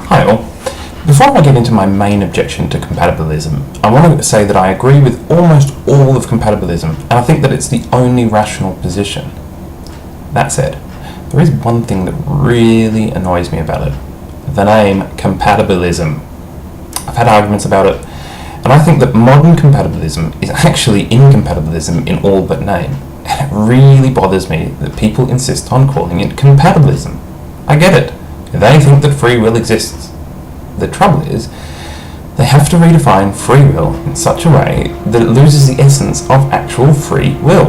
Hi all. Before I get into my main objection to compatibilism, I want to say that I agree with almost all of compatibilism, and I think that it's the only rational position. That said, there is one thing that really annoys me about it. The name compatibilism. I've had arguments about it, and I think that modern compatibilism is actually incompatibilism in all but name. And it really bothers me that people insist on calling it compatibilism. I get it. They think that free will exists. The trouble is, they have to redefine free will in such a way that it loses the essence of actual free will.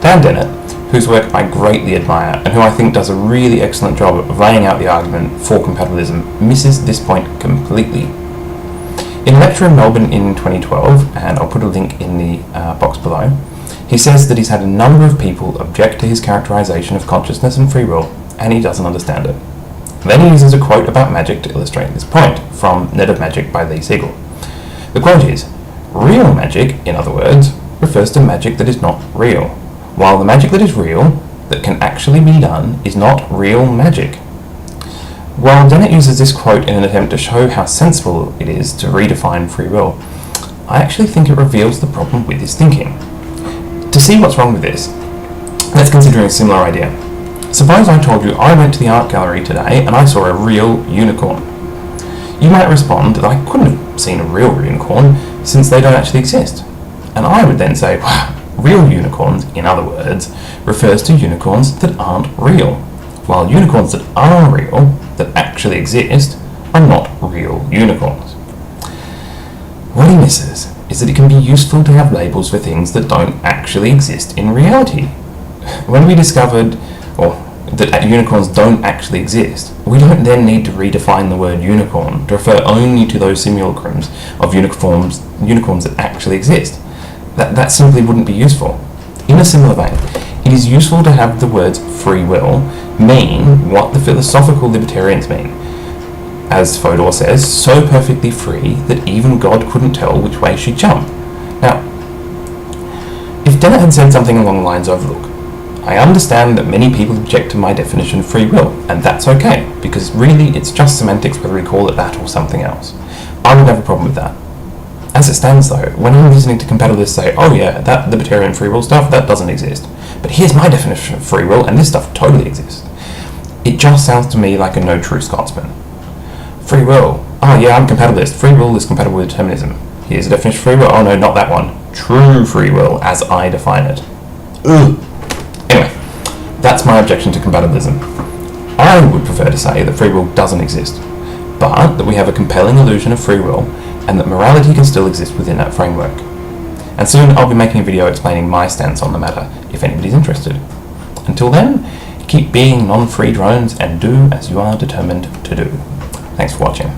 Dan Dennett, whose work I greatly admire and who I think does a really excellent job of laying out the argument for compatibilism, misses this point completely. In a lecture in Melbourne in 2012, and I'll put a link in the box below, he says that he's had a number of people object to his characterization of consciousness and free will, and he doesn't understand it. Then he uses a quote about magic to illustrate this point, from Net of Magic by Lee Siegel. The quote is, "Real magic, in other words, refers to magic that is not real, while the magic that is real, that can actually be done, is not real magic." While Dennett uses this quote in an attempt to show how sensible it is to redefine free will, I actually think it reveals the problem with his thinking. To see what's wrong with this, let's consider a similar idea. Suppose I told you I went to the art gallery today and I saw a real unicorn. You might respond that I couldn't have seen a real unicorn since they don't actually exist. And I would then say, wow, real unicorns, in other words, refers to unicorns that aren't real, while unicorns that are real, that actually exist, are not real unicorns. What he misses is that it can be useful to have labels for things that don't actually exist in reality. When we discovered that unicorns don't actually exist, we don't then need to redefine the word unicorn to refer only to those simulacrums of unicorns that actually exist. That simply wouldn't be useful. In a similar vein, it is useful to have the words free will mean what the philosophical libertarians mean. As Fodor says, so perfectly free that even God couldn't tell which way she'd jump. Now, if Dennett had said something along the lines of, look, I understand that many people object to my definition of free will, and that's okay, because really it's just semantics whether we call it that or something else. I would have a problem with that. As it stands though, when I'm listening to compatibilists say, oh yeah, that libertarian free will stuff, that doesn't exist, but here's my definition of free will, and this stuff totally exists, it just sounds to me like a no true Scotsman. Free will. Oh yeah, I'm compatibilist. Free will is compatible with determinism. Here's a definition of free will. Oh no, not that one. True free will, as I define it. Ugh. Anyway, that's my objection to compatibilism. I would prefer to say that free will doesn't exist, but that we have a compelling illusion of free will, and that morality can still exist within that framework. And soon I'll be making a video explaining my stance on the matter, if anybody's interested. Until then, keep being non-free drones and do as you are determined to do. Thanks for watching.